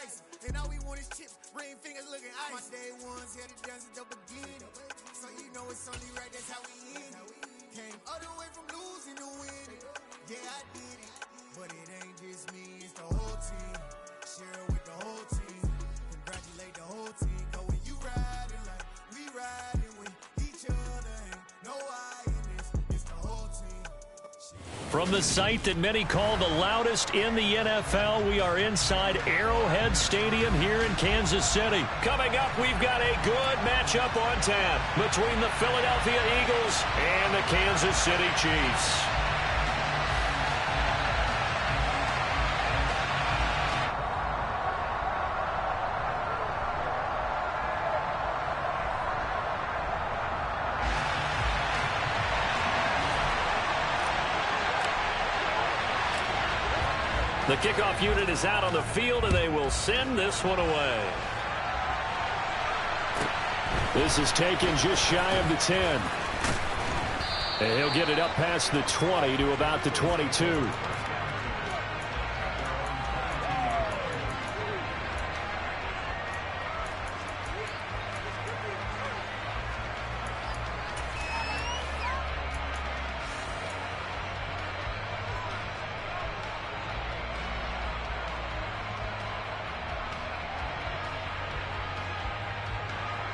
ice. And all we want is chips, ring fingers looking ice. My day ones had it done since the beginning. So you know it's only right, that's how we end it. Came all the way from losing to winning. Yeah, I did it. But it ain't just me, it's the whole team. Share with the whole team. Congratulate the whole team. Cause when you riding like we riding with each other, ain't no I in this, it's the whole team. From the site that many call the loudest in the NFL, we are inside Arrowhead Stadium here in Kansas City. Coming up, we've got a good matchup on tap between the Philadelphia Eagles and the Kansas City Chiefs. The kickoff unit is out on the field, and they will send this one away. This is taken just shy of the 10. And he'll get it up past the 20 to about the 22.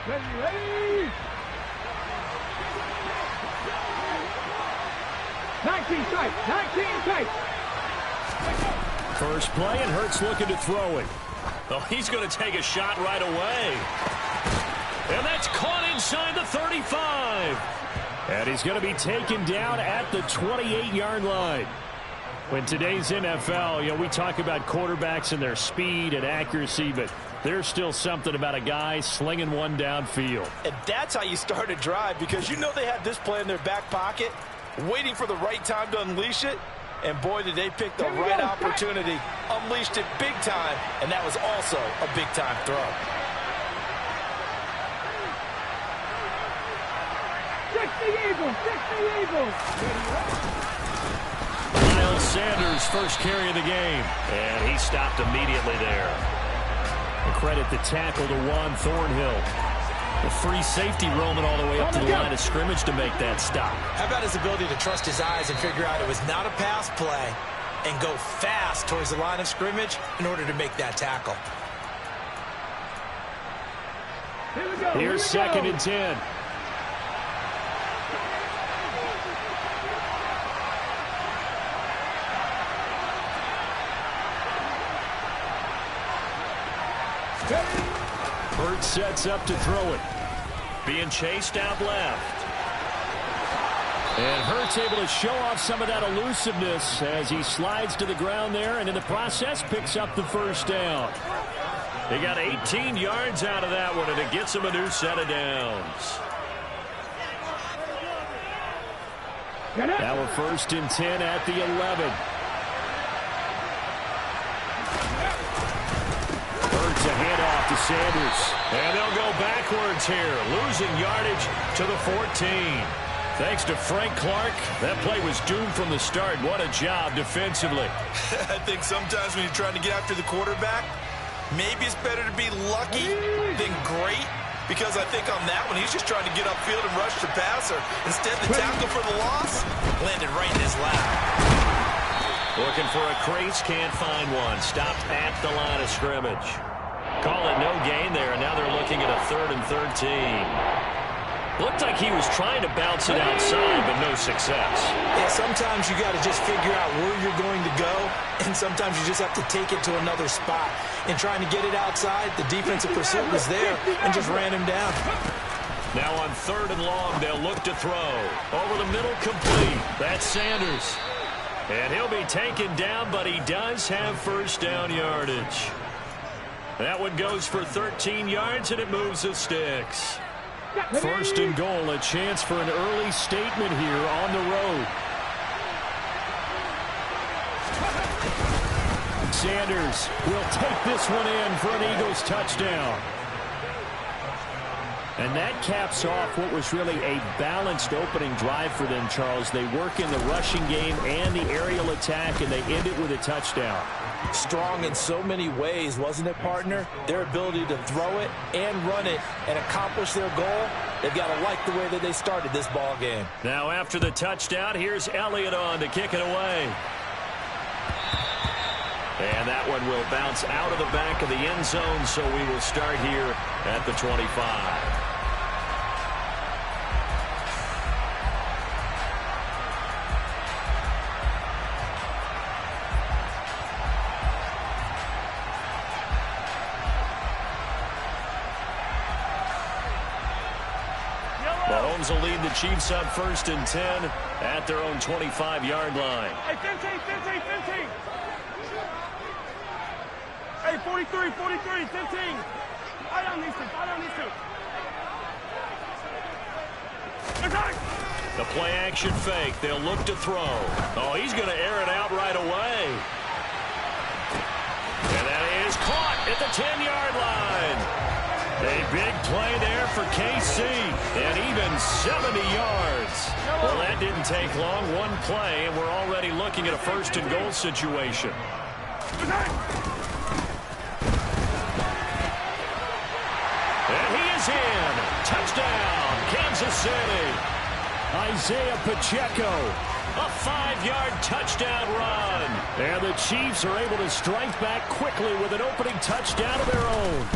Ready! 19 tight, 19 tight. First play, and Hurts looking to throw it. Oh, he's going to take a shot right away. And that's caught inside the 35. And he's going to be taken down at the 28-yard line. In today's NFL, we talk about quarterbacks and their speed and accuracy, but there's still something about a guy slinging one downfield. And that's how you start a drive, because you know they have this play in their back pocket, waiting for the right time to unleash it. And boy, did they pick the right opportunity. Unleashed it big time, and that was also a big-time throw. Six the Eagles. Miles Sanders, first carry of the game. And he stopped immediately there. And credit the tackle to Juan Thornhill. The free safety roaming all the way up to the line of scrimmage to make that stop. How about his ability to trust his eyes and figure out it was not a pass play and go fast towards the line of scrimmage in order to make that tackle. Here's second and 10. Hurts sets up to throw it. Being chased out left. And Hurts able to show off some of that elusiveness as he slides to the ground there, and in the process picks up the first down. They got 18 yards out of that one, and it gets him a new set of downs. Now we're first and 10 at the 11. A handoff to Sanders. And they'll go backwards here, losing yardage to the 14. Thanks to Frank Clark, that play was doomed from the start. What a job defensively. I think sometimes when you're trying to get after the quarterback, maybe it's better to be lucky than great, because I think on that one, he's just trying to get upfield and rush the passer. Instead, the tackle for the loss landed right in his lap. Looking for a crease, can't find one. Stopped at the line of scrimmage. Call it no gain there, and now they're looking at a 3rd and 13. Looked like he was trying to bounce it outside, but no success. Yeah, sometimes you got to just figure out where you're going to go, and sometimes you just have to take it to another spot. And trying to get it outside, the defensive pursuit was there and just ran him down. Now on 3rd and long, they'll look to throw. Over the middle, complete. That's Sanders. And he'll be taken down, but he does have first down yardage. That one goes for 13 yards, and it moves the sticks. First and goal, a chance for an early statement here on the road. Sanders will take this one in for an Eagles touchdown. And that caps off what was really a balanced opening drive for them, Charles. They work in the rushing game and the aerial attack, and they end it with a touchdown. Strong in so many ways, wasn't it, partner? Their ability to throw it and run it and accomplish their goal, they've got to like the way that they started this ball game. Now after the touchdown, here's Elliott on to kick it away. And that one will bounce out of the back of the end zone, so we will start here at the 25. Mahomes will lead the Chiefs up 1st and 10 at their own 25-yard line. Hey, 15. Hey, 43, 15. I down these two. Attack! The play-action fake. They'll look to throw. Oh, he's going to air it out right away. And that is caught at the 10-yard line. A big play there for KC, and even 70 yards. Well, that didn't take long. One play, and we're already looking at a 1st and goal situation. And he is in. Touchdown, Kansas City. Isaiah Pacheco, a 5-yard touchdown run. And the Chiefs are able to strike back quickly with an opening touchdown of their own.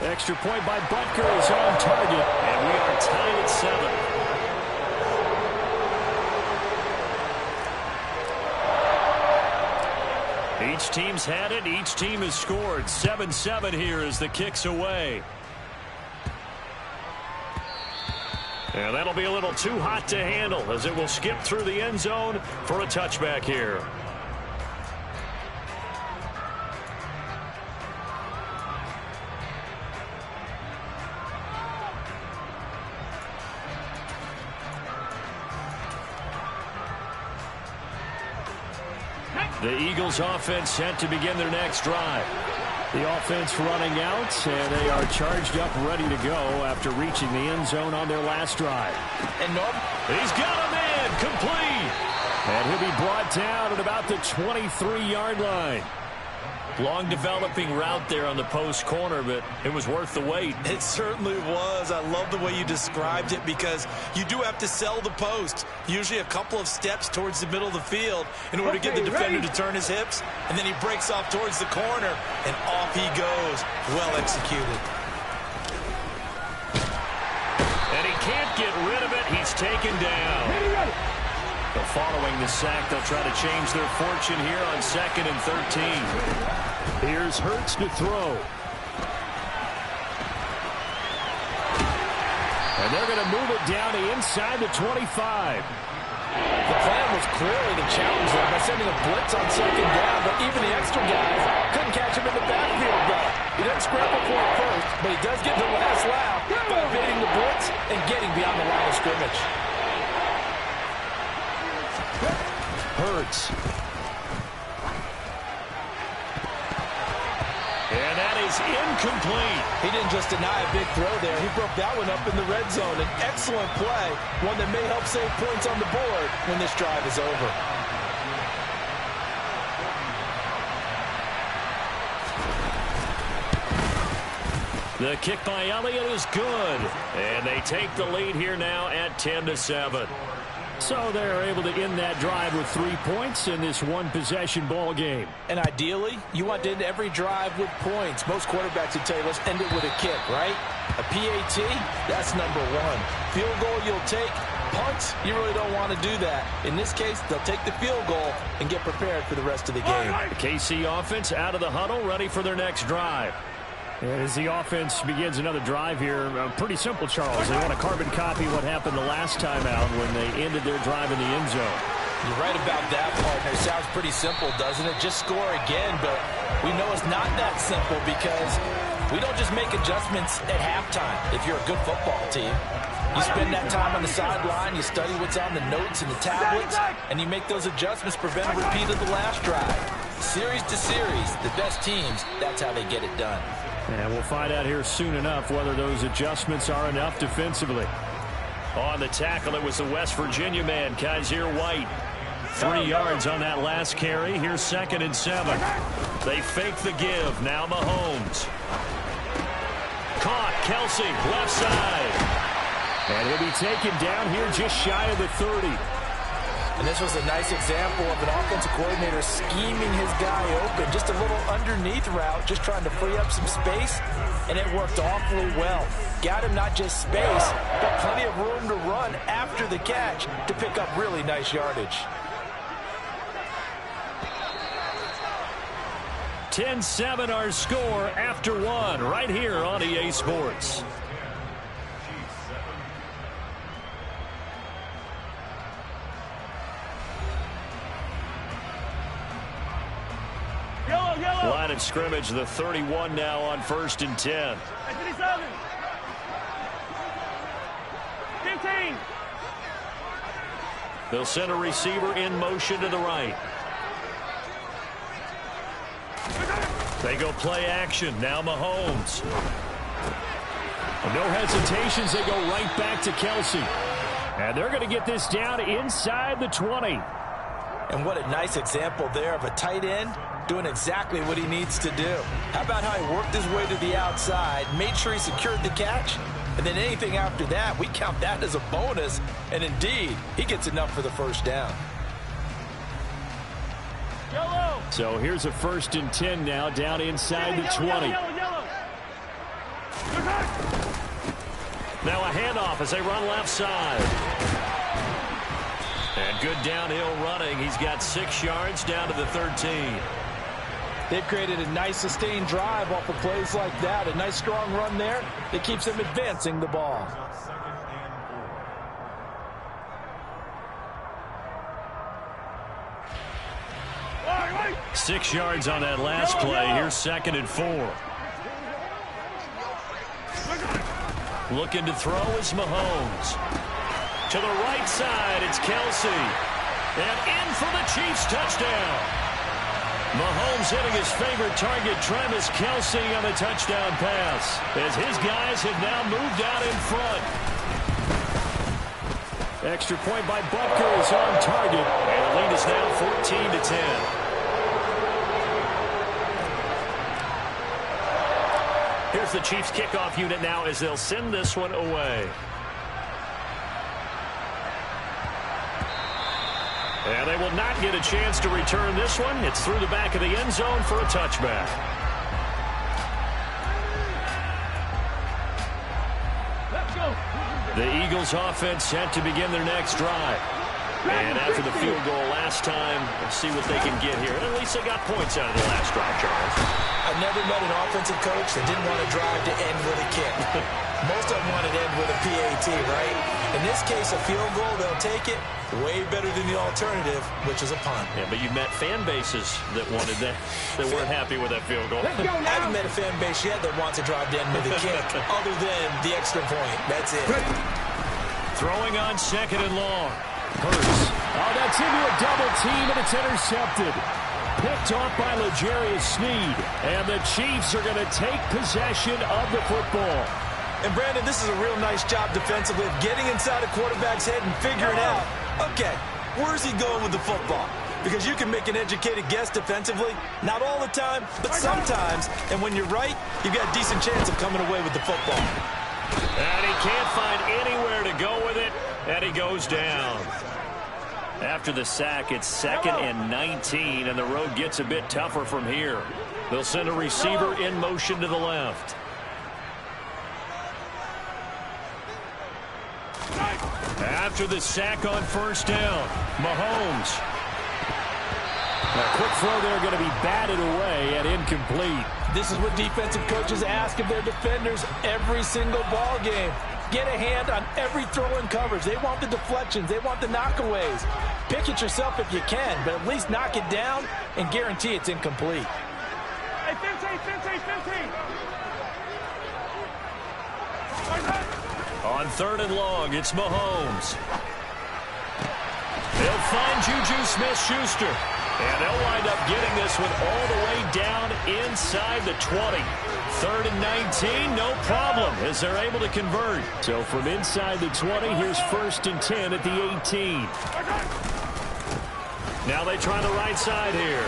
Extra point by Butker is on target, and we are tied at 7. Each team's had it. Each team has scored. 7-7 here as the kick's away. And that'll be a little too hot to handle as it will skip through the end zone for a touchback here. The Eagles offense set to begin their next drive. The offense running out, and they are charged up, ready to go after reaching the end zone on their last drive. And he's got him in, complete. And he'll be brought down at about the 23-yard line. Long developing route there on the post corner, but it was worth the wait. It certainly was. I love the way you described it because you do have to sell the post. Usually a couple of steps towards the middle of the field in order to get the defender to turn his hips. And then he breaks off towards the corner, and off he goes. Well executed. And he can't get rid of it. He's taken down. But following the sack, they'll try to change their fortune here on 2nd and 13. Here's Hurts to throw. And they're going to move it down to inside the 25. The plan was clearly to challenge them by sending a blitz on 2nd down, but even the extra guys couldn't catch him in the backfield. He doesn't scramble for it first, but he does get the last laugh by evading the blitz and getting beyond the line of scrimmage. Hurts. And that is incomplete. He didn't just deny a big throw there. He broke that one up in the red zone. An excellent play, one that may help save points on the board when this drive is over. The kick by Elliott is good. And they take the lead here now at 10-7. So they're able to end that drive with 3 points in this one-possession ball game. And ideally, you want to end every drive with points. Most quarterbacks would tell you, let's end it with a kick, right? A PAT, that's #1. Field goal you'll take. Punts, you really don't want to do that. In this case, they'll take the field goal and get prepared for the rest of the game. The KC offense out of the huddle, ready for their next drive. As the offense begins another drive here, pretty simple, Charles. They want to carbon copy what happened the last time out when they ended their drive in the end zone. You're right about that, partner. Sounds pretty simple, doesn't it? Just score again, but we know it's not that simple because we don't just make adjustments at halftime if you're a good football team. You spend that time on the sideline, you study what's on the notes and the tablets, and you make those adjustments, prevent a repeat of the last drive. Series to series, the best teams, that's how they get it done. And we'll find out here soon enough whether those adjustments are enough defensively. On the tackle, it was the West Virginia man, Kaiser White. 3 yards on that last carry. Here's 2nd and 7. They fake the give. Now Mahomes. Caught. Kelsey, left side. And he'll be taken down here just shy of the 30. And this was a nice example of an offensive coordinator scheming his guy open. Just a little underneath route, just trying to free up some space, and it worked awfully well. Got him not just space, but plenty of room to run after the catch to pick up really nice yardage. 10-7 our score after 1 right here on EA Sports. Line of scrimmage, the 31 now on 1st and 10. 15. They'll send a receiver in motion to the right. They go play action. Now Mahomes. No hesitations. They go right back to Kelsey. And they're going to get this down inside the 20. And what a nice example there of a tight end doing exactly what he needs to do. How about how he worked his way to the outside, made sure he secured the catch, and then anything after that, we count that as a bonus. And indeed, he gets enough for the first down. Yellow. So here's a 1st and 10 now down inside the 20. Now a handoff as they run left side. And good downhill running. He's got 6 yards down to the 13. They've created a nice sustained drive off of plays like that. A nice strong run there that keeps them advancing the ball. Wait. 6 yards on that last play. Here's 2nd and 4. Looking to throw is Mahomes. To the right side, it's Kelsey. And in for the Chiefs touchdown. Mahomes hitting his favorite target, Travis Kelsey, on the touchdown pass, as his guys have now moved out in front. Extra point by Butker is on target, and the lead is now 14-10. Here's the Chiefs kickoff unit now as they'll send this one away. And they will not get a chance to return this one. It's through the back of the end zone for a touchback. Let's go. The Eagles offense set to begin their next drive. And after the field goal last time, let's see what they can get here. And at least they got points out of the last drive, Charles. I've never met an offensive coach that didn't want to drive to end with a kick. Most of them want to end with a PAT, right? In this case, a field goal, they'll take it. Way better than the alternative, which is a punt. Yeah, but you've met fan bases that wanted that, that weren't happy with that field goal. Let's go now. I haven't met a fan base yet that wants to drive to end with a kick, other than the extra point. That's it. Throwing on 2nd and long. Hurts. Oh, that's into a double team, and it's intercepted. Picked off by L'Jarius Sneed. And the Chiefs are going to take possession of the football. And, Brandon, this is a real nice job defensively of getting inside a quarterback's head and figuring out, okay, where's he going with the football? Because you can make an educated guess defensively, not all the time, but sometimes. And when you're right, you've got a decent chance of coming away with the football. And he can't find anywhere to go with it, and he goes down. After the sack, it's 2nd and 19, and the road gets a bit tougher from here. They'll send a receiver in motion to the left. After the sack on 1st down, Mahomes. A quick throw there going to be batted away and incomplete. This is what defensive coaches ask of their defenders every single ball game. Get a hand on every throw in coverage. They want the deflections. They want the knockaways. Pick it yourself if you can, but at least knock it down and guarantee it's incomplete. Hey, 15. On 3rd and long, it's Mahomes. They'll find Juju Smith-Schuster. And they'll wind up getting this one all the way down inside the 20. 3rd and 19, no problem, as they're able to convert. So from inside the 20, here's 1st and 10 at the 18. Now they try the right side here.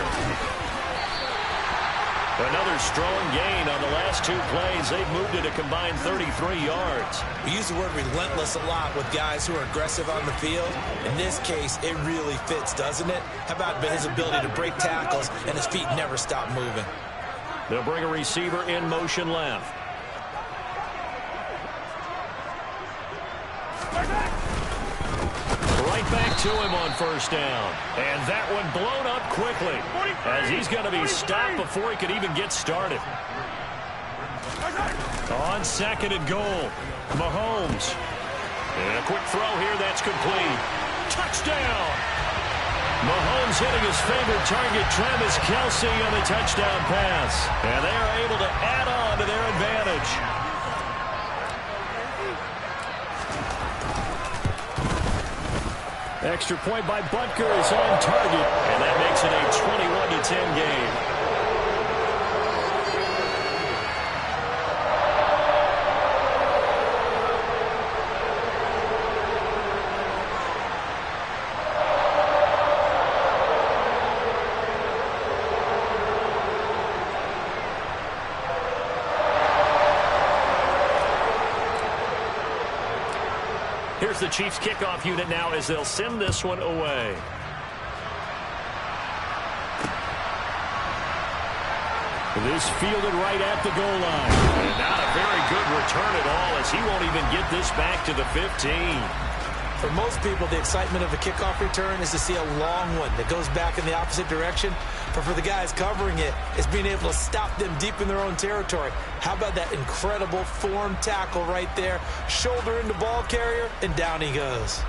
Another strong gain on the last 2 plays. They've moved it a combined 33 yards. We use the word relentless a lot with guys who are aggressive on the field. In this case, it really fits, doesn't it? How about his ability to break tackles and his feet never stop moving? They'll bring a receiver in motion left. Right back to him on first down. And that one blown up quickly as he's going to be stopped before he could even get started. On second and goal, Mahomes. And a quick throw here that's complete. Touchdown! Mahomes hitting his favorite target, Travis Kelce, on the touchdown pass. And they are able to add on to their advantage. Extra point by Butker is on target, and that makes it a 21-10 game. Here's the Chiefs kickoff unit now as they'll send this one away. This fielded right at the goal line. And not a very good return at all as he won't even get this back to the 15. For most people, the excitement of a kickoff return is to see a long one that goes back in the opposite direction. But for the guys covering it, it's being able to stop them deep in their own territory. How about that incredible form tackle right there? Shoulder into ball carrier, and down he goes.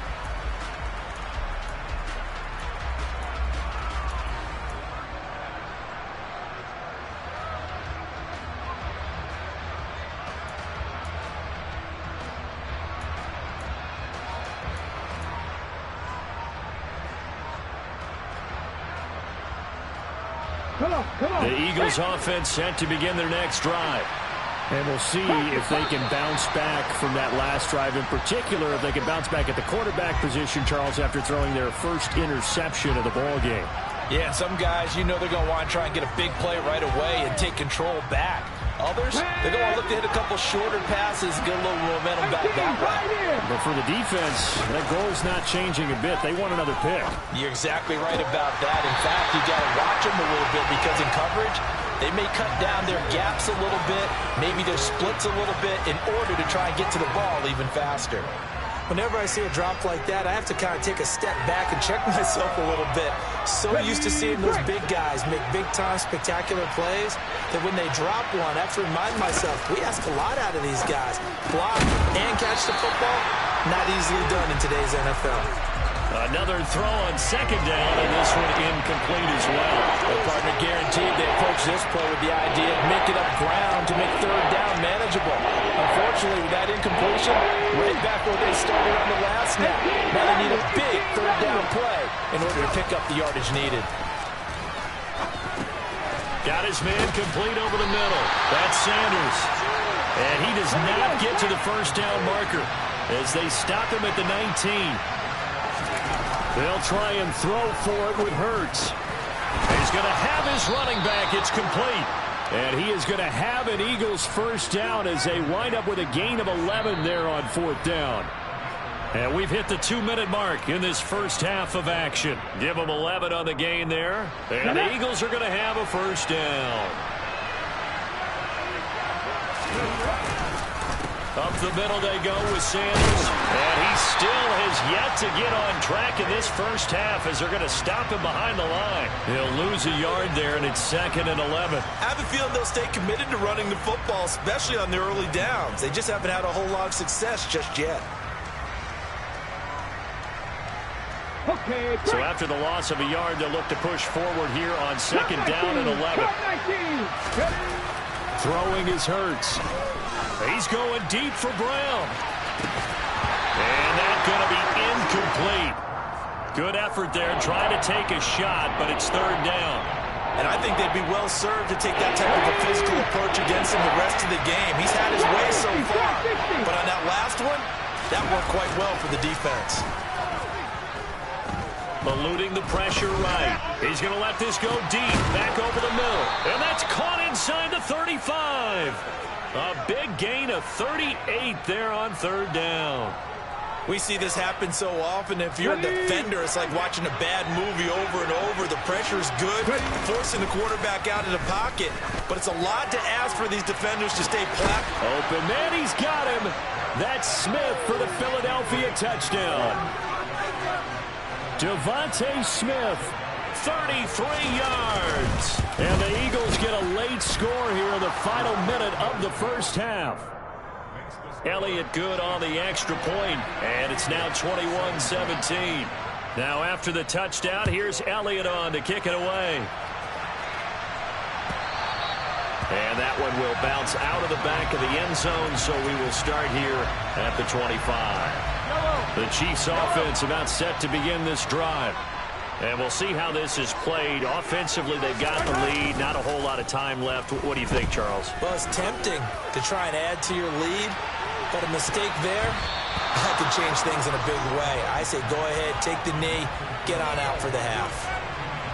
The Eagles offense set to begin their next drive. And we'll see if they can bounce back from that last drive. In particular, if they can bounce back at the quarterback position, Charles, after throwing their first interception of the ball game. Yeah, some guys, you know they're going to want to try and get a big play right away and take control back. Others, they're going to look to hit a couple shorter passes, get a little momentum back that way. But for the defense, that goal's not changing a bit. They want another pick. You're exactly right about that. In fact, you got to watch them a little bit because in coverage, they may cut down their gaps a little bit, maybe their splits a little bit in order to try and get to the ball even faster. Whenever I see a drop like that, I have to kind of take a step back and check myself a little bit. So used to seeing those big guys make big-time spectacular plays that when they drop one, I have to remind myself, we ask a lot out of these guys. Block and catch the football, not easily done in today's NFL. Another throw on second down, and this one incomplete as well. The partner guaranteed they approach this play with the idea of making up ground to make third down manageable. Unfortunately, with that incompletion, right back where they started on the last snap. Now they need a big third down play in order to pick up the yardage needed. Got his man complete over the middle. That's Sanders. And he does not get to the first down marker as they stop him at the 19. They'll try and throw for it with Hurts. He's going to have his running back. It's complete. And he is going to have an Eagles first down as they wind up with a gain of 11 there on fourth down. And we've hit the 2-minute mark in this first half of action. Give them 11 on the gain there. And the Eagles are going to have a first down. Up the middle they go with Sanders. And he still has yet to get on track in this first half as they're going to stop him behind the line. He'll lose a yard there, and it's 2nd and 11. I have a feeling they'll stay committed to running the football, especially on their early downs. They just haven't had a whole lot of success just yet. So after the loss of a yard, they'll look to push forward here on 2nd down and 11. Throwing is Hurts. He's going deep for Brown. And that's going to be incomplete. Good effort there trying to take a shot, but it's 3rd down. And I think they'd be well served to take that type of a physical approach against him the rest of the game. He's had his way so far. But on that last one, that worked quite well for the defense. Eluding the pressure right. He's going to let this go deep. Back over the middle. And that's caught inside the 35. A big gain of 38 there on third down. We see this happen so often. If you're a defender, it's like watching a bad movie over and over. The pressure's good, forcing the quarterback out of the pocket. But it's a lot to ask for these defenders to stay flat. Open man, he's got him. That's Smith for the Philadelphia touchdown. Devontae Smith, 33 yards. And the Eagles get a late score here in the final minute of the first half. Elliott good on the extra point, and it's now 21-17. Now after the touchdown, here's Elliott on to kick it away. And that one will bounce out of the back of the end zone, so we will start here at the 25. The Chiefs offense about set to begin this drive. And we'll see how this is played. Offensively, they've got the lead. Not a whole lot of time left. What do you think, Charles? Well, it's tempting to try and add to your lead, but a mistake there, that could change things in a big way. I say go ahead, take the knee, get on out for the half.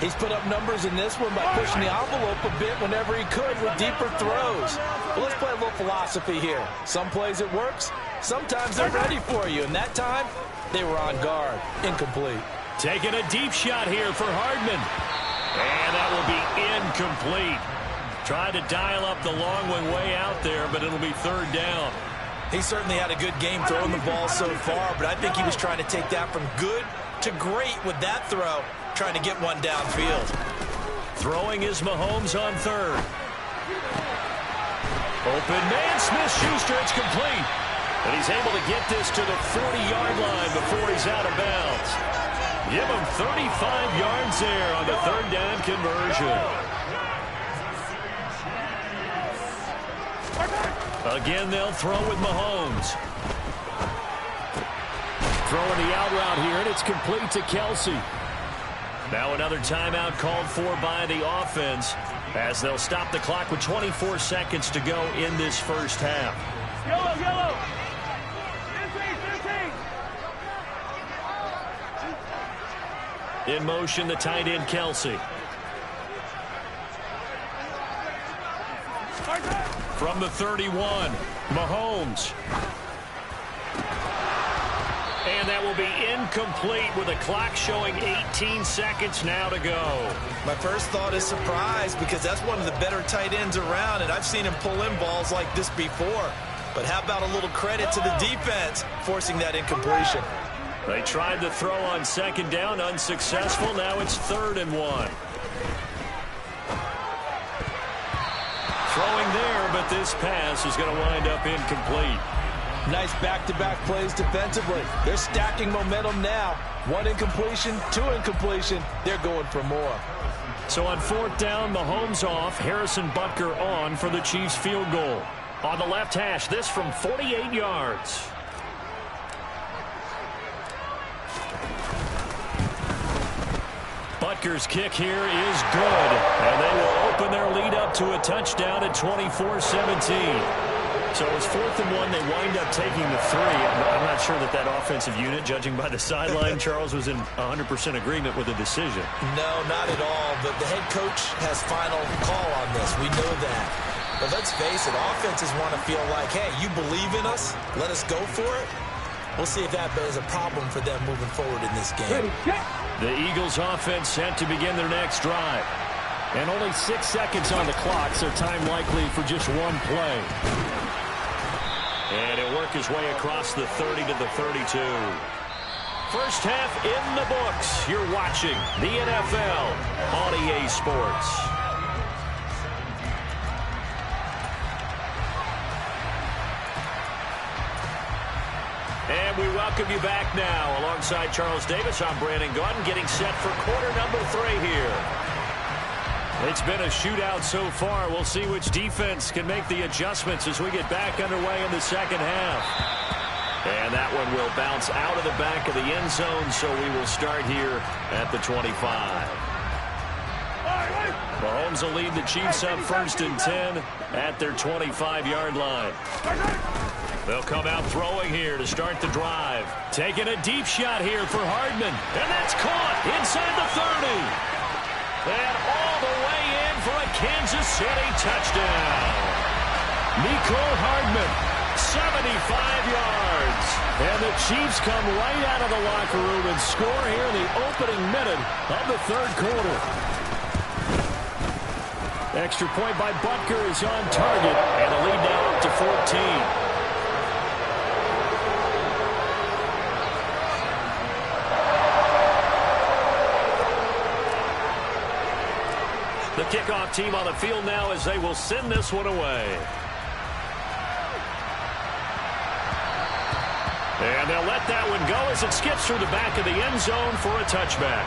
He's put up numbers in this one by pushing the envelope a bit whenever he could with deeper throws. But let's play a little philosophy here. Some plays it works, sometimes they're ready for you, and that time they were on guard. Incomplete. Taking a deep shot here for Hardman. And that will be incomplete. Tried to dial up the long one way out there, but it'll be third down. He certainly had a good game throwing the ball so far, but I think he was trying to take that from good to great with that throw, trying to get one downfield. Throwing is Mahomes on third. Open man, Smith-Schuster, it's complete. And he's able to get this to the 40-yard line before he's out of bounds. Give him 35 yards there on the third down conversion. Again, they'll throw with Mahomes. Throwing the out route here, and it's complete to Kelsey. Now another timeout called for by the offense as they'll stop the clock with 24 seconds to go in this first half. Yellow, yellow. 15. In motion, the tight end, Kelsey. From the 31, Mahomes. And that will be incomplete with the clock showing 18 seconds now to go. My first thought is surprise because that's one of the better tight ends around, and I've seen him pull in balls like this before. But how about a little credit to the defense forcing that incompletion? They tried to throw on second down, unsuccessful. Now it's 3rd and 1. Throwing there, but this pass is going to wind up incomplete. Nice back-to-back plays defensively. They're stacking momentum now. 1 incompletion, 2 incompletion. They're going for more. So on 4th down, Mahomes off. Harrison Butker on for the Chiefs field goal. On the left hash, this from 48 yards. Butker's kick here is good. And they will open their lead up to a touchdown at 24-17. So it's 4th and 1. They wind up taking the 3. I'm not sure that offensive unit, judging by the sideline, Charles, was in 100% agreement with the decision. No, not at all. But the head coach has final call on this. We know that. But let's face it, offenses want to feel like, hey, you believe in us? Let us go for it. We'll see if that is a problem for them moving forward in this game. The Eagles offense set to begin their next drive. And only 6 seconds on the clock, so time likely for just one play. And he'll work his way across the 30 to the 32. First half in the books. You're watching the NFL on EA Sports. And we welcome you back now. Alongside Charles Davis, I'm Brandon Gaudin, getting set for quarter number 3 here. It's been a shootout so far. We'll see which defense can make the adjustments as we get back underway in the second half. And that one will bounce out of the back of the end zone, so we will start here at the 25. Mahomes will lead the Chiefs up 1st and 10 at their 25-yard line. They'll come out throwing here to start the drive. Taking a deep shot here for Hardman. And that's caught inside the 30. And all the way in for a Kansas City touchdown. Nicole Hardman, 75 yards. And the Chiefs come right out of the locker room and score here in the opening minute of the third quarter. Extra point by Butker is on target, and the lead now up to 14. The kickoff team on the field now as they will send this one away. And they'll let that one go as it skips through the back of the end zone for a touchback.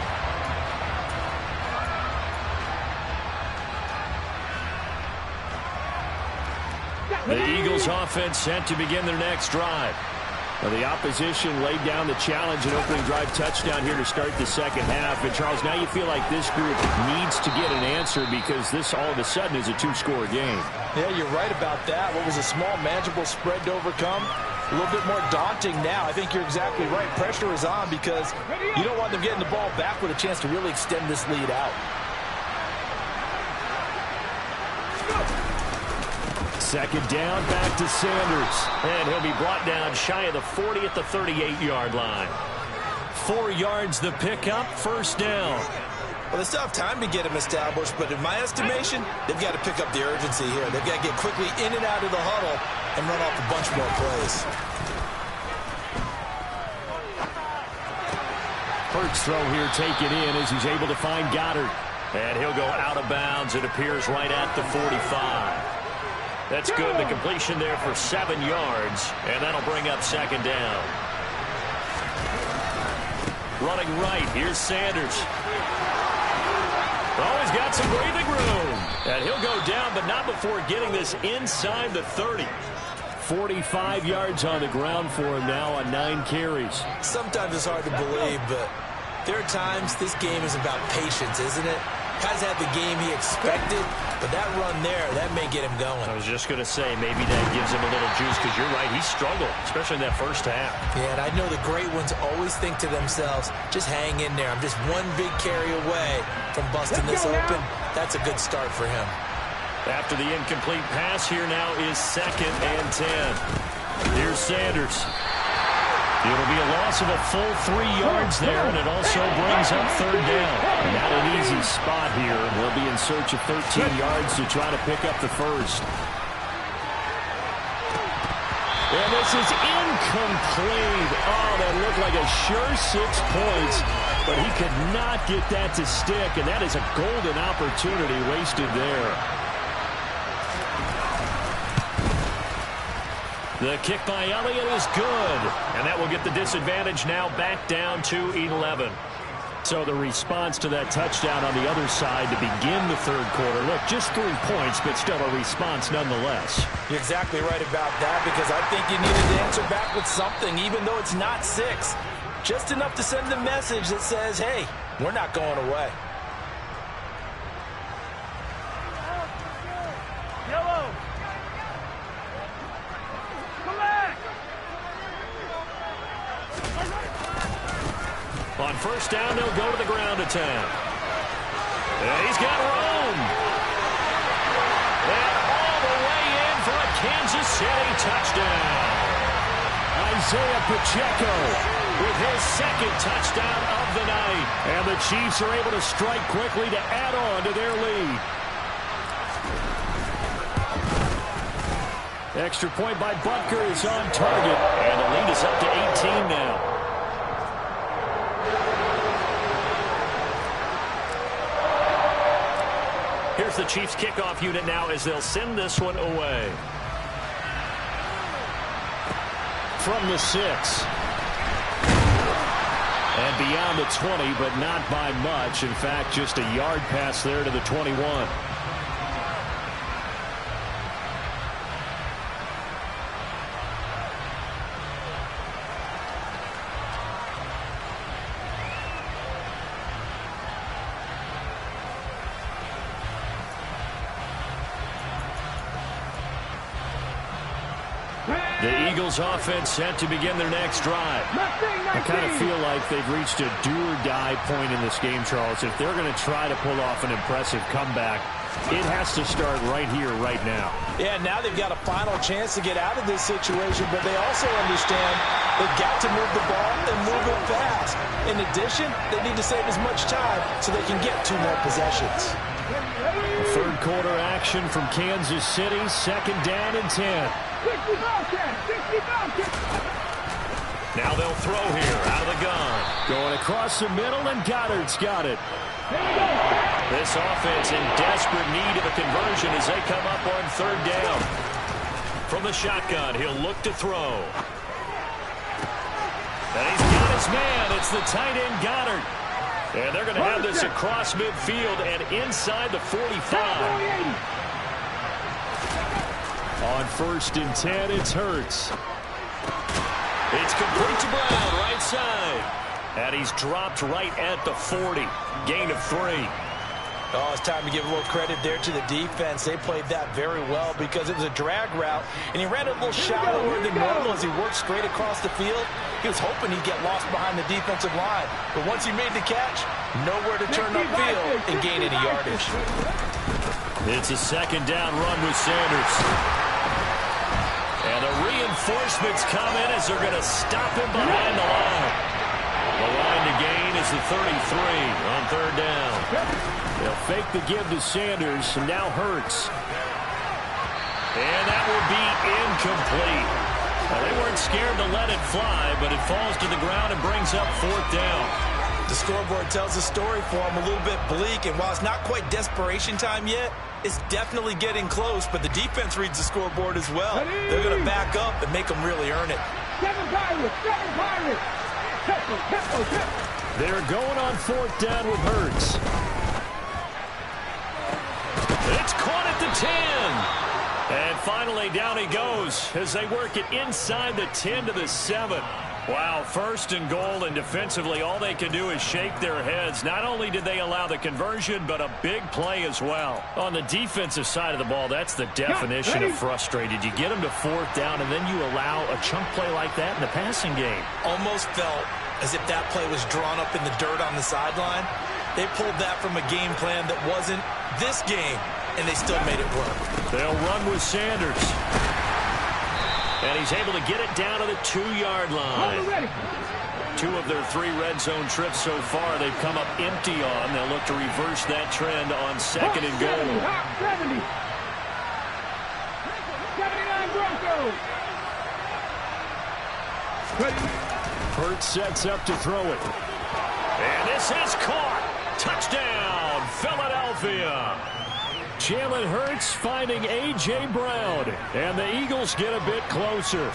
The Eagles offense set to begin their next drive. Well, the opposition laid down the challenge and opening drive touchdown here to start the second half. And, Charles, now you feel like this group needs to get an answer because this all of a sudden is a two-score game. Yeah, you're right about that. What was a small, manageable spread to overcome, a little bit more daunting now. I think you're exactly right. Pressure is on because you don't want them getting the ball back with a chance to really extend this lead out. Second down, back to Sanders. And he'll be brought down shy of the 40 at the 38-yard line. 4 yards the pickup, first down. Well, they still have time to get him established, but in my estimation, they've got to pick up the urgency here. They've got to get quickly in and out of the huddle and run off a bunch more plays. Hurts throw here taken in as he's able to find Goddard. And he'll go out of bounds. It appears right at the 45. That's good. The completion there for 7 yards, and that'll bring up second down. Running right, here's Sanders. Oh, he's got some breathing room. And he'll go down, but not before getting this inside the 30. 45 yards on the ground for him now on 9 carries. Sometimes it's hard to believe, but there are times this game is about patience, isn't it? Guys had the game he expected, but that run there, that may get him going. I was just going to say, maybe that gives him a little juice, because you're right, he struggled, especially in that first half. Yeah, and I know the great ones always think to themselves, just hang in there. I'm just one big carry away from busting this open. That's a good start for him. After the incomplete pass, here now is 2nd and 10. Here's Sanders. It'll be a loss of a full 3 yards there, and it also brings up third down. Not an easy spot here. They'll be in search of 13 yards to try to pick up the first. And this is incomplete. Oh, that looked like a sure 6 points, but he could not get that to stick, and that is a golden opportunity wasted there. The kick by Elliott is good, and that will get the disadvantage now back down to 11. So the response to that touchdown on the other side to begin the third quarter. Look, just 3 points, but still a response nonetheless. You're exactly right about that, because I think you needed to answer back with something, even though it's not 6. Just enough to send a message that says, hey, we're not going away. Yellow. On first down, they'll go to the ground attack. And he's got room. And all the way in for a Kansas City touchdown. Isaiah Pacheco with his 2nd touchdown of the night. And the Chiefs are able to strike quickly to add on to their lead. Extra point by Butker is on target. And the lead is up to 18 now. Here's the Chiefs kickoff unit now as they'll send this one away. From the 6. And beyond the 20, but not by much. In fact, just a yard pass there to the 21. The Eagles offense set to begin their next drive. I kind of feel like they've reached a do-or-die point in this game, Charles. If they're going to try to pull off an impressive comeback, it has to start right here, right now. Yeah, now they've got a final chance to get out of this situation, but they also understand they've got to move the ball and move it fast. In addition, they need to save as much time so they can get 2 more possessions. Third quarter action from Kansas City, 2nd down and 10. Now they'll throw here out of the gun. Going across the middle, and Goddard's got it. This offense in desperate need of a conversion as they come up on 3rd down. From the shotgun, he'll look to throw. And he's got his man. It's the tight end, Goddard. And they're going to have this across midfield and inside the 45. On 1st and 10, it's Hurts. It's complete to Brown, right side. And he's dropped right at the 40. Gain of 3. Oh, it's time to give a little credit there to the defense. They played that very well because it was a drag route, and he ran it a little shallower than normal as he worked straight across the field. He was hoping he'd get lost behind the defensive line, but once he made the catch, nowhere to turn upfield and gain any yardage. It's a 2nd down run with Sanders. And the reinforcements come in as they're going to stop him behind the line. The line to gain is the 33 on 3rd down. They'll fake the give to Sanders, and now Hurts. And that will be incomplete. Well, they weren't scared to let it fly, but it falls to the ground and brings up 4th down. The scoreboard tells a story for them, a little bit bleak, and while it's not quite desperation time yet, it's definitely getting close, but the defense reads the scoreboard as well. They're going to back up and make them really earn it. They're going on 4th down with Hurts. It's caught at the 10. And finally down he goes as they work it inside the 10 to the 7. Wow, 1st and goal, and defensively all they can do is shake their heads. Not only did they allow the conversion, but a big play as well. On the defensive side of the ball, that's the definition of frustrated. You get them to 4th down, and then you allow a chunk play like that in the passing game. Almost felt as if that play was drawn up in the dirt on the sideline. They pulled that from a game plan that wasn't this game, and they still made it work. They'll run with Sanders. And he's able to get it down to the 2-yard line. 2 of their 3 red zone trips so far they've come up empty on. They'll look to reverse that trend on 2nd and goal. 79 Broncos. Hurts sets up to throw it. And this is caught. Touchdown, Philadelphia. Jalen Hurts finding A.J. Brown. And the Eagles get a bit closer.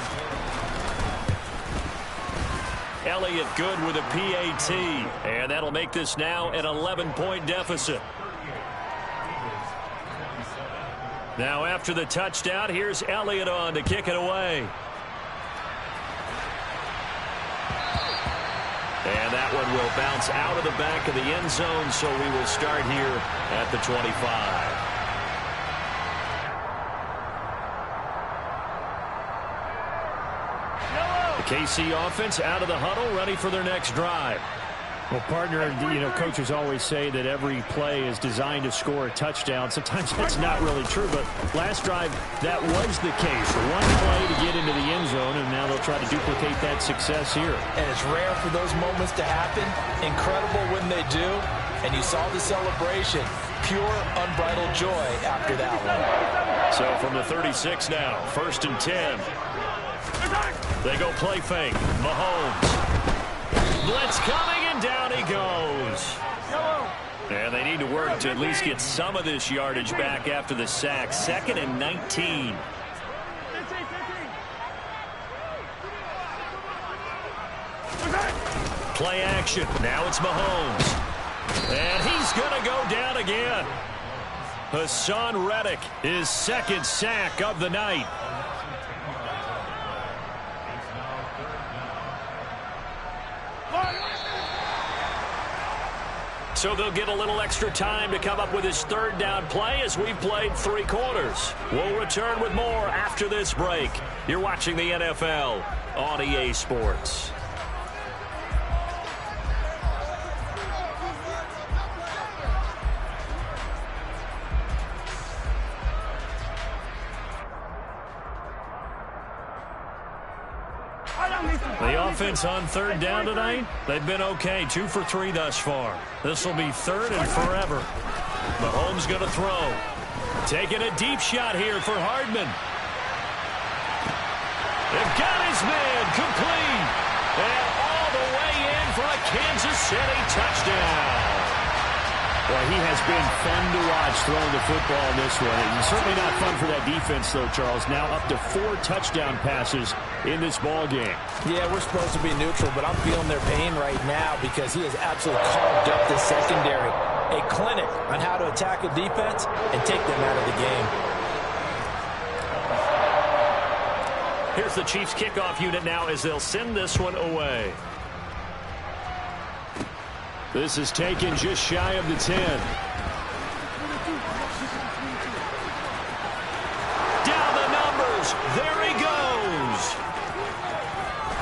Elliott good with a PAT. And that'll make this now an 11-point deficit. Now after the touchdown, here's Elliott on to kick it away. And that one will bounce out of the back of the end zone, so we will start here at the 25. The KC offense out of the huddle, ready for their next drive. Well, partner, you know, coaches always say that every play is designed to score a touchdown. Sometimes that's not really true, but last drive, that was the case. One play to get into the end zone, and now they'll try to duplicate that success here. And it's rare for those moments to happen. Incredible when they do. And you saw the celebration. Pure, unbridled joy after that one. So from the 36 now, 1st and 10. They go play fake. Mahomes. Blitz coming, and down he goes. And they need to work to at least get some of this yardage back after the sack. 2nd and 19. Play action. Now it's Mahomes. And he's going to go down again. Hassan Reddick, his 2nd sack of the night. So they'll get a little extra time to come up with his third down play as we've played 3 quarters. We'll return with more after this break. You're watching the NFL on EA Sports. The offense on third down tonight, they've been okay. 2 for 3 thus far. This will be third and forever. Mahomes going to throw. Taking a deep shot here for Hardman. They've got his man complete. And all the way in for a Kansas City touchdown. Well, he has been fun to watch throwing the football in this one. And certainly not fun for that defense, though, Charles. Now up to 4 touchdown passes in this ball game. Yeah, we're supposed to be neutral, but I'm feeling their pain right now because he has absolutely carved up the secondary. A clinic on how to attack a defense and take them out of the game. Here's the Chiefs kickoff unit now as they'll send this one away. This is taken just shy of the 10. Down the numbers. There he goes.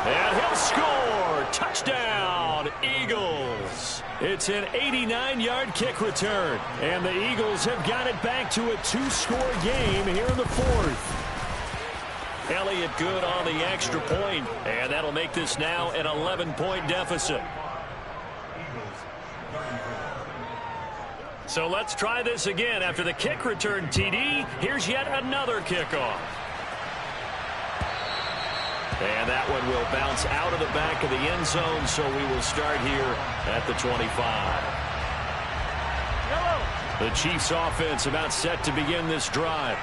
And he'll score. Touchdown, Eagles. It's an 89-yard kick return. And the Eagles have got it back to a 2-score game here in the 4th. Elliott good on the extra point. And that'll make this now an 11-point deficit. So let's try this again. After the kick return TD, here's yet another kickoff. And that one will bounce out of the back of the end zone, so we will start here at the 25. The Chiefs offense about set to begin this drive.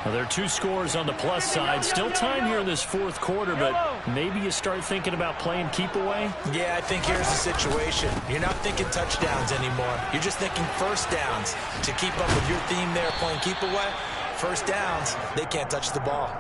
Now, there are 2 scores on the plus side. Still time here in this 4th quarter, but maybe you start thinking about playing keep away? Yeah, I think here's the situation. You're not thinking touchdowns anymore. You're just thinking first downs. To keep up with your theme there, playing keep away, first downs, they can't touch the ball.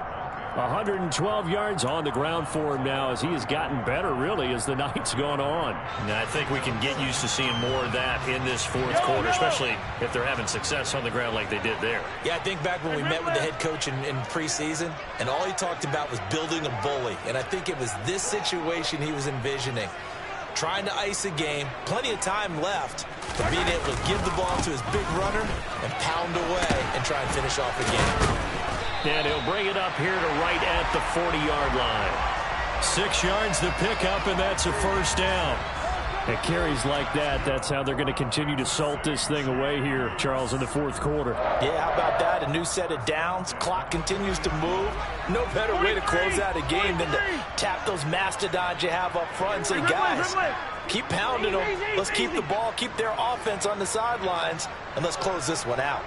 112 yards on the ground for him now as he has gotten better, really, as the night's gone on. And I think we can get used to seeing more of that in this 4th quarter, especially if they're having success on the ground like they did there. Yeah, I think back when we met with the head coach in preseason, and all he talked about was building a bully. And I think it was this situation he was envisioning. Trying to ice a game, plenty of time left, but being able to give the ball to his big runner and pound away and try and finish off a game. And he'll bring it up here to right at the 40-yard line. 6 yards to pick up, and that's a first down. It carries like that. That's how they're going to continue to salt this thing away here, Charles, in the 4th quarter. Yeah, how about that? A new set of downs. Clock continues to move. No better way to close out a game than to tap those mastodons you have up front and say, guys, keep pounding them. Let's keep the ball, keep their offense on the sidelines, and let's close this one out.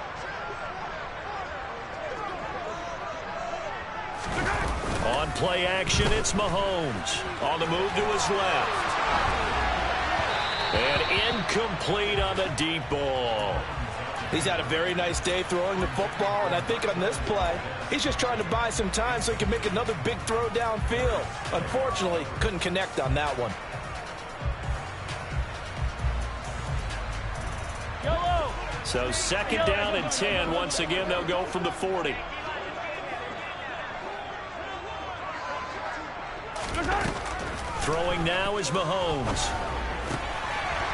On play action, it's Mahomes. On the move to his left. And incomplete on the deep ball. He's had a very nice day throwing the football, and I think on this play, he's just trying to buy some time so he can make another big throw downfield. Unfortunately, couldn't connect on that one. So 2nd down and 10. Once again, they'll go from the 40. Throwing now is Mahomes.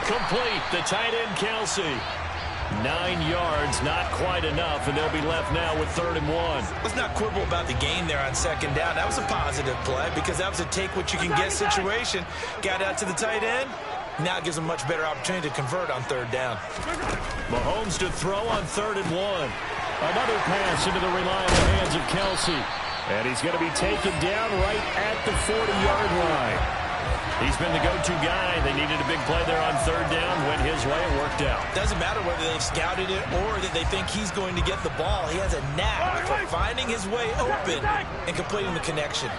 Complete. The tight end, Kelsey. 9 yards, not quite enough, and they'll be left now with 3rd and 1. Let's not quibble about the gain there on 2nd down. That was a positive play because that was a take-what-you-can-get situation. Got out to the tight end. Now it gives them a much better opportunity to convert on 3rd down. Mahomes to throw on 3rd and 1. Another pass into the reliable hands of Kelsey. And he's going to be taken down right at the 40-yard line. He's been the go-to guy. They needed a big play there on 3rd down. Went his way and worked out. Doesn't matter whether they've scouted it or that they think he's going to get the ball. He has a knack for finding his way open and completing the connection.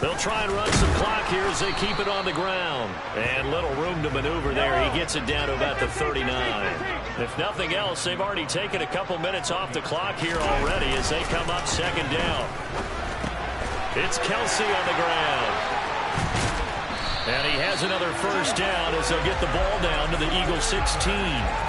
They'll try and run some clock here as they keep it on the ground. And little room to maneuver there. He gets it down to about the 39. If nothing else, they've already taken a couple minutes off the clock here already as they come up second down. It's Kelsey on the ground. And he has another first down as they'll get the ball down to the Eagles 16.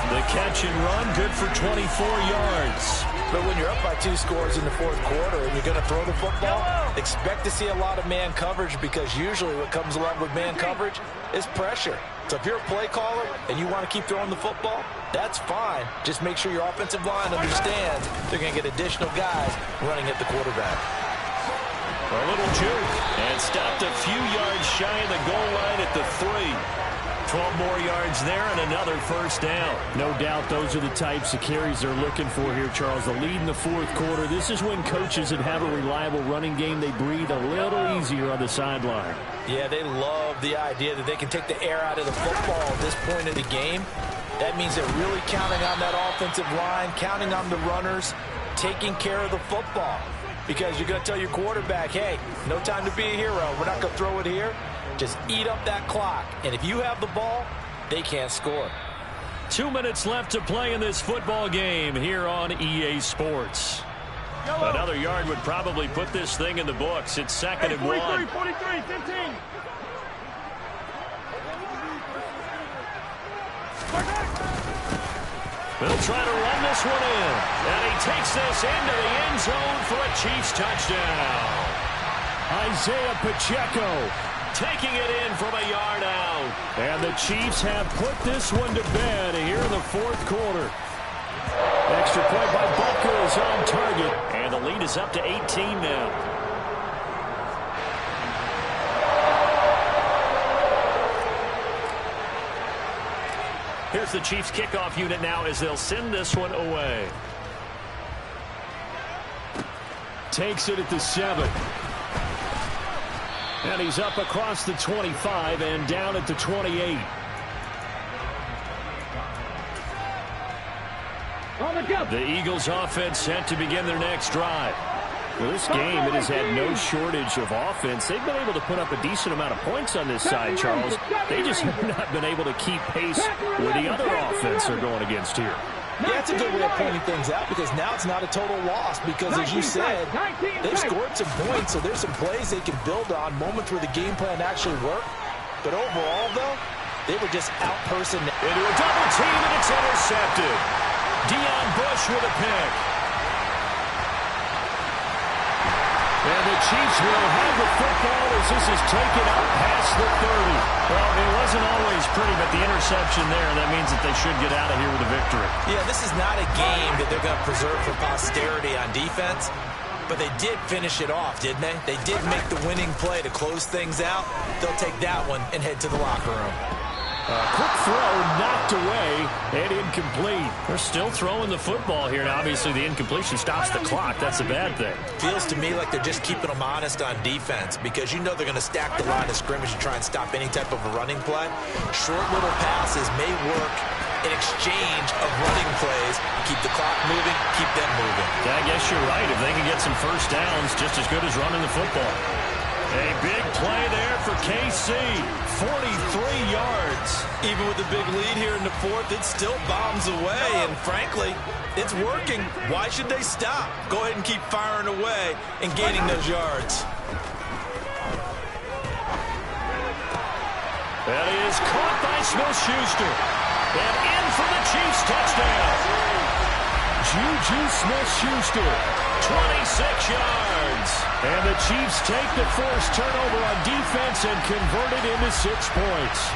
The catch and run, good for 24 yards. But when you're up by 2 scores in the fourth quarter and you're going to throw the football, expect to see a lot of man coverage because usually what comes along with man coverage is pressure. So if you're a play caller and you want to keep throwing the football, that's fine. Just make sure your offensive line understands they're going to get additional guys running at the quarterback. A little juke, and stopped a few yards shy of the goal line at the 3. 12 more yards there and another first down. No doubt those are the types of carries they're looking for here, Charles. The lead in the fourth quarter. This is when coaches that have a reliable running game, they breathe a little easier on the sideline. Yeah, they love the idea that they can take the air out of the football at this point in the game. That means they're really counting on that offensive line, counting on the runners, taking care of the football. Because you're going to tell your quarterback, hey, no time to be a hero. We're not going to throw it here. Just eat up that clock. And if you have the ball, they can't score. 2 minutes left to play in this football game here on EA Sports. Another yard would probably put this thing in the books. It's second and 1. 43, 15. They'll try to run this one in. And he takes this into the end zone for a Chiefs touchdown. Isaiah Pacheco taking it in from a yard out. And the Chiefs have put this one to bed here in the fourth quarter. Extra point by Butker is on target. And the lead is up to 18 now. Here's the Chiefs kickoff unit now as they'll send this one away. Takes it at the 7. And he's up across the 25 and down at the 28. The Eagles offense set to begin their next drive. Well, this game, it has had no shortage of offense. They've been able to put up a decent amount of points on this side, Charles. They just have not been able to keep pace with the other offense they're going against here. Yeah, that's a good way of pointing things out because now it's not a total loss because, as you said, they've scored some points, so there's some plays they can build on, moments where the game plan actually worked. But overall, though, they were just out-personed. Into a double team, and it's intercepted. Deion Bush with a pick. And the Chiefs will have the football as this is taken up past the 30. Well, it wasn't always pretty, but the interception there, that means that they should get out of here with a victory. Yeah, this is not a game that they're going to preserve for posterity on defense, but they did finish it off, didn't they? They did make the winning play to close things out. They'll take that one and head to the locker room. Quick throw knocked away and incomplete. They're still throwing the football here. Now, obviously, the incompletion stops the clock. That's a bad thing. Feels to me like they're just keeping them honest on defense because you know they're going to stack the line of scrimmage and try and stop any type of a running play. Short little passes may work in exchange of running plays. Keep the clock moving, keep them moving. Yeah, I guess you're right. If they can get some first downs, just as good as running the football. A big play there for KC. 43 yards. Even with the big lead here in the fourth, it still bombs away. And frankly, it's working. Why should they stop? Go ahead and keep firing away and gaining those yards. That is caught by Smith-Schuster. And in for the Chiefs touchdown. Juju Smith-Schuster. 26 yards. And the Chiefs take the forced turnover on defense and convert it into 6 points.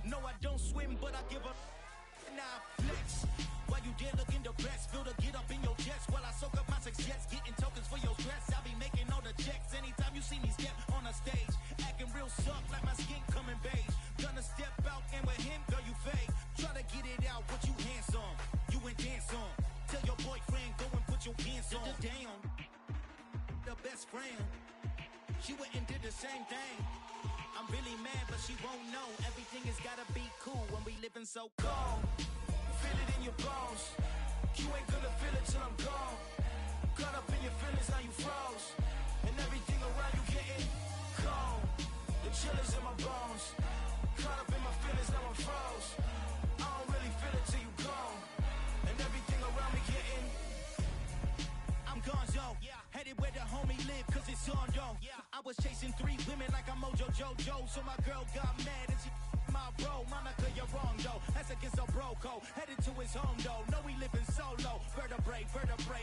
No, I don't swim, but I give up. Now flex while you there looking the best. it out, put you hands on. You and dance on. Tell your boyfriend, go and put your hands on. Down. The best friend. She went and did the same thing. I'm really mad, but she won't know. Everything has gotta be cool when we living so cold. Feel it in your bones. You ain't gonna feel it till I'm gone. Caught up in your feelings, now you froze. And everything around you getting cold. The chill is in my bones. Caught up in my feelings, now I'm froze. I don't really feel it till you gone. And everything around me getting I'm gonzo, headed where the homie live, cause it's on, yo. I was chasing 3 women like I'm Mojo Jojo, so my girl got mad and she my bro. Monica, you're wrong, though. That's against a bro code. Headed to his home, though. No, we living solo. Vertebrae,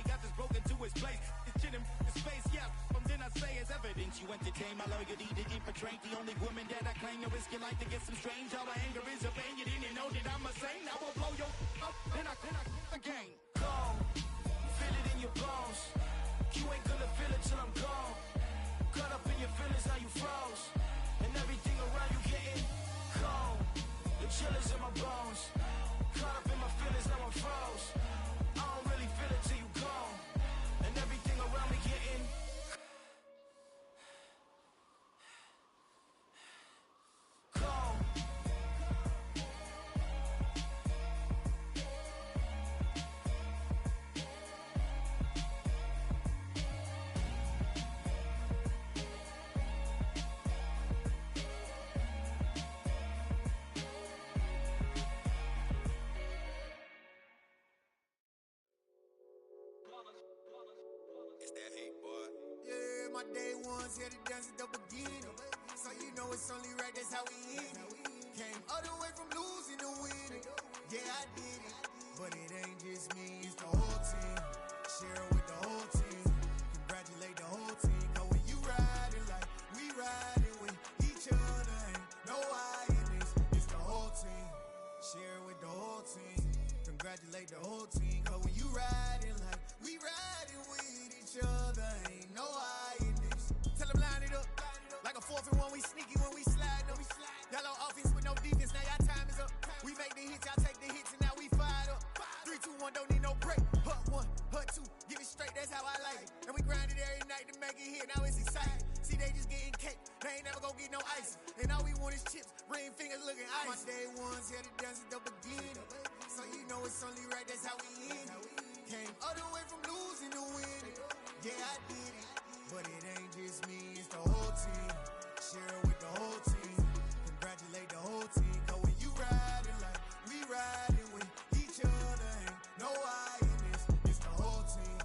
got this broken to his place. It's chilling in his face, yeah. From then I say it's evidence. You entertain my loyalty to infiltrate. The only woman that I claim. You risk your life to get some strange. All my anger is a pain. You didn't know that I'm a saint. I will blow your up, then I again. Go. Feel it in your bones. You ain't gonna feel it till I'm gone. Caught up in your feelings, now you froze. And everything around you getting cold. The chill is in my bones. Caught up in my feelings, now I'm froze. I don't really feel it till you gone. And everything around me getting cold. It's that hate, boy. Yeah, my day ones here to dance at the beginning. So you know it's only right, that's how we end it. Came all the way from losing to winning. Yeah, I did it. But it ain't just me, it's the whole team. Share it with the whole team. Congratulate the whole team. Cause when you riding like we riding with each other, ain't no I in this. It's the whole team. Share it with the whole team. Congratulate the whole team. Cause when you riding like we riding with each other, ain't no I in this. Tell them line it up. Like a 4th and 1, we sneaky when we slide them. Y'all on offense with no defense, now y'all time is up. We make the hits, y'all take the hits, and now we fired up. 3, 2, 1, don't need no break. Hut 1, hut 2, give it straight, that's how I like it. And we grind it every night to make it hit, now it's exciting. See, they just getting cake, they ain't never gonna get no ice. And all we want is chips, ring fingers looking ice. My day ones here to dance at the beginning. So you know it's only right, that's how we end it. Came all the way from losing to winning. Yeah, I did it. But it ain't just me, it's the whole team. Share it with the whole team. Congratulate the whole team. Cause when you riding like we riding with each other, ain't no I in this. It's the whole team.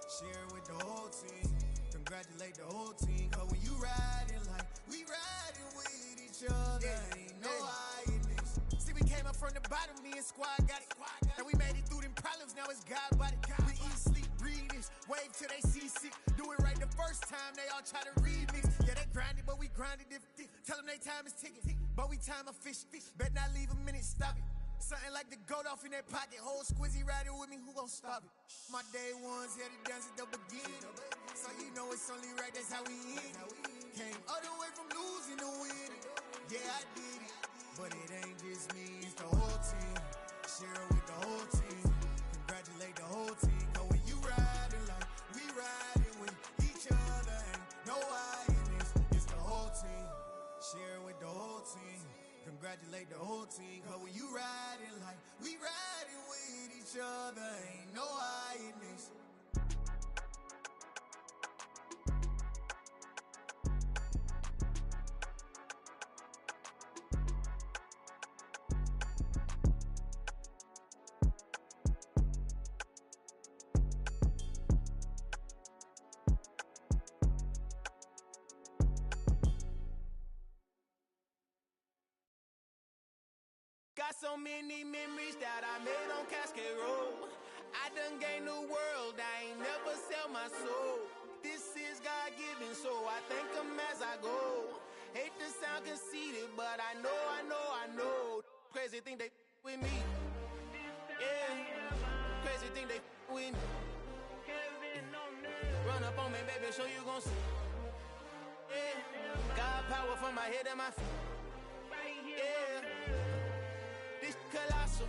Share it with the whole team. Congratulate the whole team. Cause when you riding like we riding with each other, ain't no I in this. See, we came up from the bottom, me and squad got it. And we made it through them problems, now it's God body. We eat, sleep, breathe this. Wave till they see sick. Do it right the first time, they all try to remix. Yeah, they grinded, but we grinded it. Tell them they time is ticking, but we time a fish. Bet not leave a minute, stop it. Something like the goat off in their pocket. Whole squizzy riding with me, who gon' stop it? My day ones here to dance at the beginning. So you know it's only right, that's how we end it. Came all the way from losing to winning. Yeah, I did it. But it ain't just me, it's the whole team. Share it with the whole team. Congratulate the whole team. Cause when you riding like we riding with each other, ain't no I in this. It's the whole team. Share it with the whole team. Congratulate the whole team. Cause when you riding like we riding with each other, ain't no I in this. Got so many memories that I made on Cascade Road. I done gained the world, I ain't never sell my soul. This is God-given, so I thank him as I go. Hate to sound conceited, but I know. Crazy thing they with me. Yeah, crazy thing they with me. Run up on me, baby, show you gon' see. Yeah, God power from my head and my feet. Yeah. Colossal,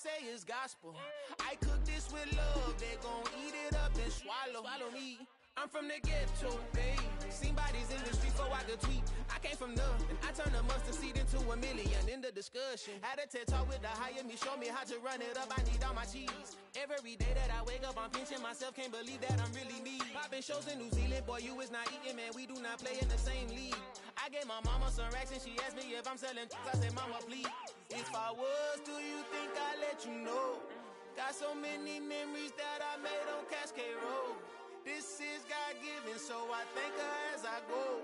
say is gospel. I cook this with love, they gon' eat it up and swallow me. I'm from the ghetto, baby. Seen bodies in the streets so I could tweet. I came from nothing. I turned a mustard seed into a million in the discussion. Had a TED talk with the higher me, show me how to run it up. I need all my cheese. Every day that I wake up, I'm pinching myself. Can't believe that I'm really me. Popping shows in New Zealand, boy, you is not eating, man. We do not play in the same league. I gave my mama some racks and she asked me if I'm selling. I said, mama, please. If I was, do you think I'd let you know? Got so many memories that I made on Cascade Road. This is God-given, so I thank her as I go.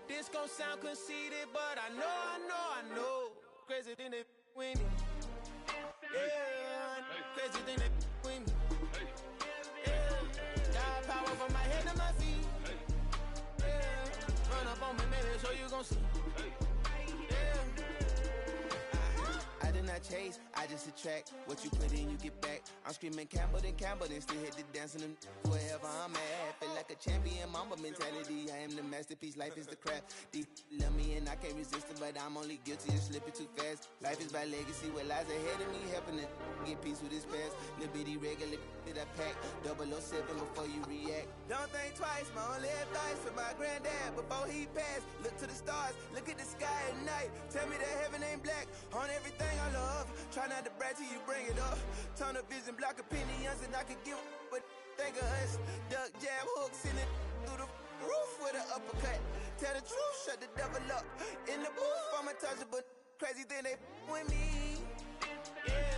This gon' sound conceited, but I know. Crazy thing that with me. Yeah, crazy thing that with me. Yeah, got power from my head to my feet. Yeah, run up on me, maybe, so you gon' see. I did not chase, I just attract. What you put in, you get back. I'm screaming Campbell, then still hit the dancing and wherever I'm at. Feel like a champion, mamba mentality. I am the masterpiece, life is the craft. Deep love me and I can't resist it, but I'm only guilty of slipping too fast. Life is by legacy, what lies ahead of me, helping to get peace with this past. Little bitty regular that I pack, 007 before you react. Don't think twice, my only advice for my granddad before he passed. Look to the stars, look at the sky at night. Tell me that heaven ain't black on everything I love. Try not to brag till you bring it up. Turn the vision, block opinions, and I could give but think of us. Duck, jab, hooks in it through the roof with an uppercut. Tell the truth, shut the devil up. In the booth, I'm untouchable. Crazy thing they with me. Yeah,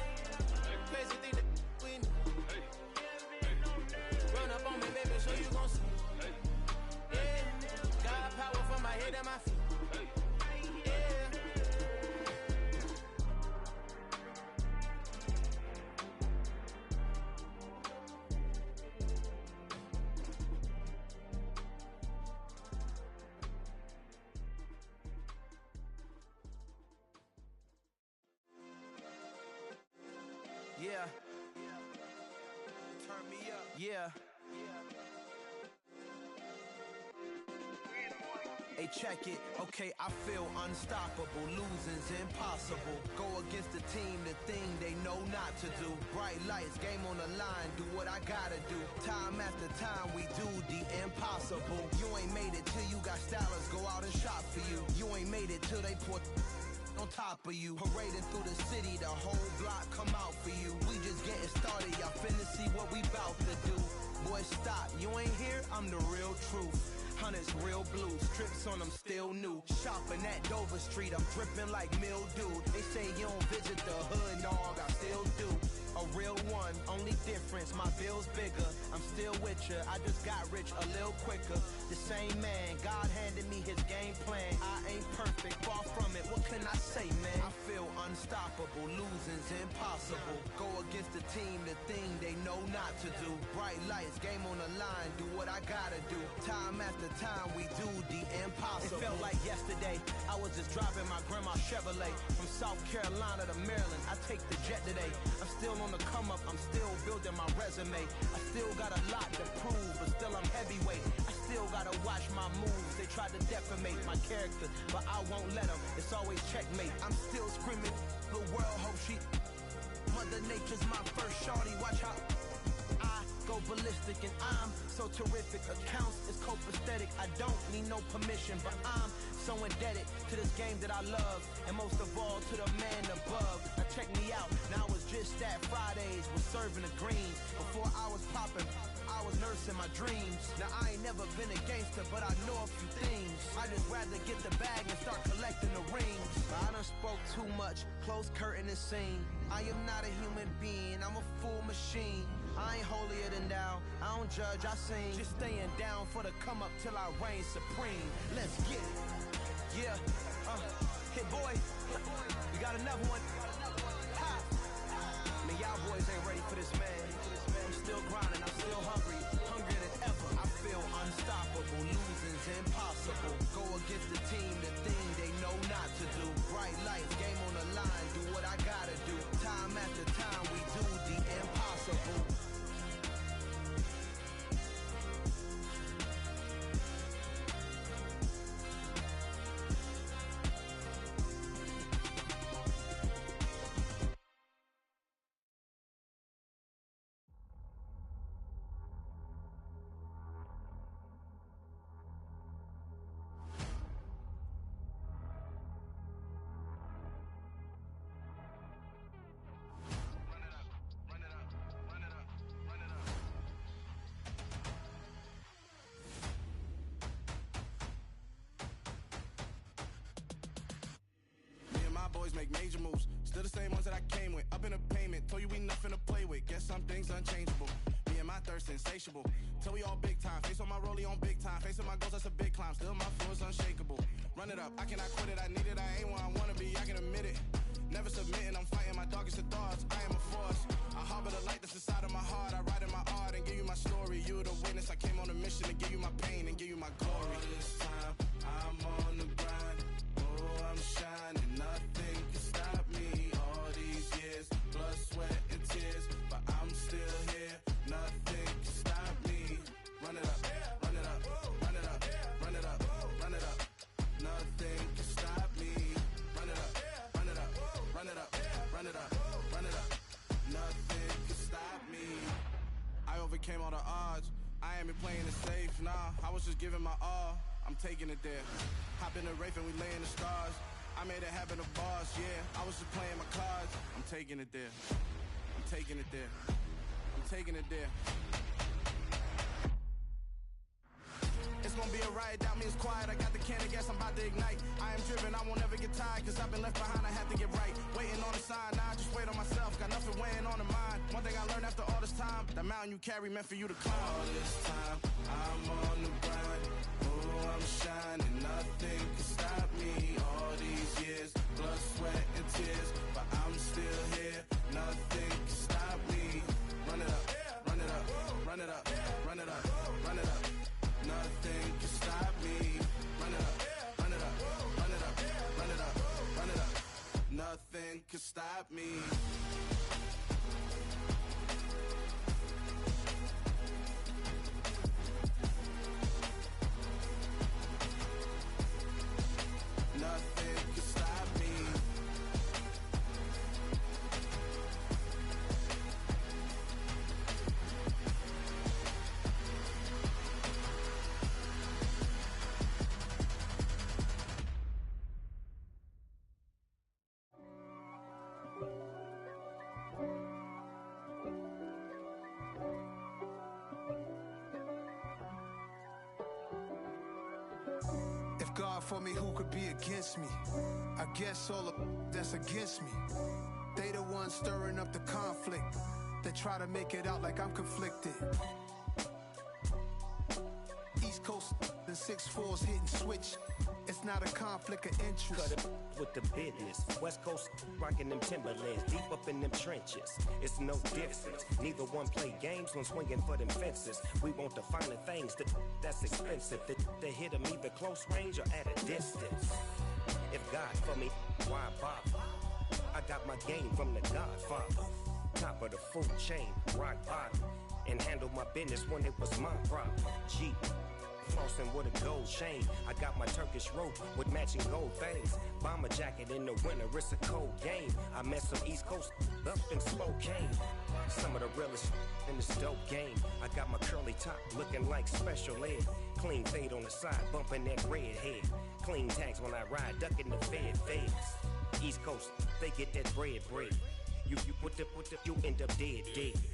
crazy thing they with me. Run up on me, baby, so you gon' see. Yeah, got power from my head and my feet. Yeah. Turn me up. Yeah. Hey, check it. Okay, I feel unstoppable. Losing's impossible. Go against the team, the thing they know not to do. Bright lights, game on the line. Do what I gotta do. Time after time, we do the impossible. You ain't made it till you got stylers. Go out and shop for you. You ain't made it till they put on top of you. Parading through the city, the whole block come out for you. We just getting started, y'all finna see what we bout to do. Boy, stop, you ain't here, I'm the real truth. Hunters real blue, strips on them still new. Shopping at Dover Street, I'm dripping like mildew. They say you don't visit the hood, dog, I still do. A real one, only difference, my bill's bigger. I'm still with ya, I just got rich a little quicker. The same man, God handed me his game plan. I ain't perfect, far from it, what can I say, man? I feel unstoppable, losing's impossible. Go against the team, the thing they know not to do. Bright lights, game on the line, do what I gotta do. Time after time, we do the impossible. It felt like yesterday, I was just driving my grandma's Chevrolet. From South Carolina to Maryland, I take the jet today. I'm still on the come up, I'm still building my resume. I still got a lot to prove, but still I'm heavyweight. I still gotta watch my moves. They try to defamate my character, but I won't let them. It's always checkmate. I'm still screaming, the world hope she. Mother Nature's my first shorty. Watch how I go ballistic, and I'm so terrific. Accounts is copacetic. I don't need no permission, but I'm so indebted to this game that I love, and most of all to the man above. Now check me out. Now it's just that Fridays was serving the greens. Before I was popping, I was nursing my dreams. Now I ain't never been a gangster, but I know a few things. I just rather get the bag and start collecting the rings. I done spoke too much, close curtain and scene. I am not a human being, I'm a full machine. I ain't holier than thou, I don't judge, I sing. Just staying down for the come up till I reign supreme. Let's get it. Yeah, hit boy, we got another one. Ha! Man, y'all boys ain't ready for this, man. I'm still grinding, I'm still hungry, hungrier than ever. I feel unstoppable, losing's impossible. Go against the team, the thing they know not to do. Bright lights, game on the line, do what I gotta do. Time after time, we do the impossible. make major moves. Still the same ones that I came with. Up in a payment, told you we nothing to play with. Guess some things unchangeable. Me and my thirst insatiable. Till we all big time. Face on my rollie on big time. Facing my goals, that's a big climb. Still my flow is unshakable. Run it up, I cannot quit it. I need it, I ain't where I wanna be, I can admit it. Never submitting, I'm fighting my darkest of thoughts. I am a force. I harbor the light that's inside of my heart. I write in my art and give you my story. You the witness. I came on a mission to give you my pain and give you my glory. All this time, I'm on the grind. Oh, I'm shining. Nothing can stop me. All these years, blood, sweat, and tears, but I'm still here. Nothing can stop me. Run it up, run it up, run it up, run it up, run it up. Nothing can stop me. Run it up, run it up, run it up, run it up, run it up. Nothing can stop me. I overcame all the odds. I ain't been playing it safe, nah. I was just giving my all. I'm taking it there. Hop in the Wraith and we lay in the stars. I made it happen, the boss, yeah. I was just playing my cards. I'm taking it there. I'm taking it there. I'm taking it there. It's gonna be a riot, doubt me it's quiet. I got the can of gas, I'm about to ignite. I am driven, I won't ever get tired, cause I've been left behind, I have to get right. Waiting on a sign, now I just wait on myself. Got nothing weighing on the mind. One thing I learned after all this time, the mountain you carry meant for you to climb. All this time, I'm on the grind. Oh, I'm shining, nothing can stop me. All these years, blood, sweat, and tears, but I'm still here. Nothing can stop me. Run it up, run it up, run it up, run it up, run it up. Nothing can stop me. Run it up, run it up, run it up, run it up, run it up. Nothing can stop me. Nothing can stop me. If God for me, who could be against me? I guess all of that's against me. They the ones stirring up the conflict. They try to make it out like I'm conflicted. East Coast and 6'4's hitting switch. It's not a conflict of interest. Cut it with the business. West Coast rocking them Timberlands, deep up in them trenches. It's no difference. Neither one play games when swinging for them fences. We want the finer things that's expensive. That hit them either close range or at a distance. If God for me, why bother? I got my game from the Godfather. Top of the food chain, rock bottom. And handle my business when it was my problem. G. Flossing with a gold chain. I got my Turkish rope with matching gold things. Bomber jacket in the winter, it's a cold game. I met some East Coast up in Spokane. Some of the realest in this dope game. I got my curly top looking like special ed. Clean fade on the side, bumping that red head. Clean tags when I ride, ducking the feds. East Coast, they get that bread. You end up dead.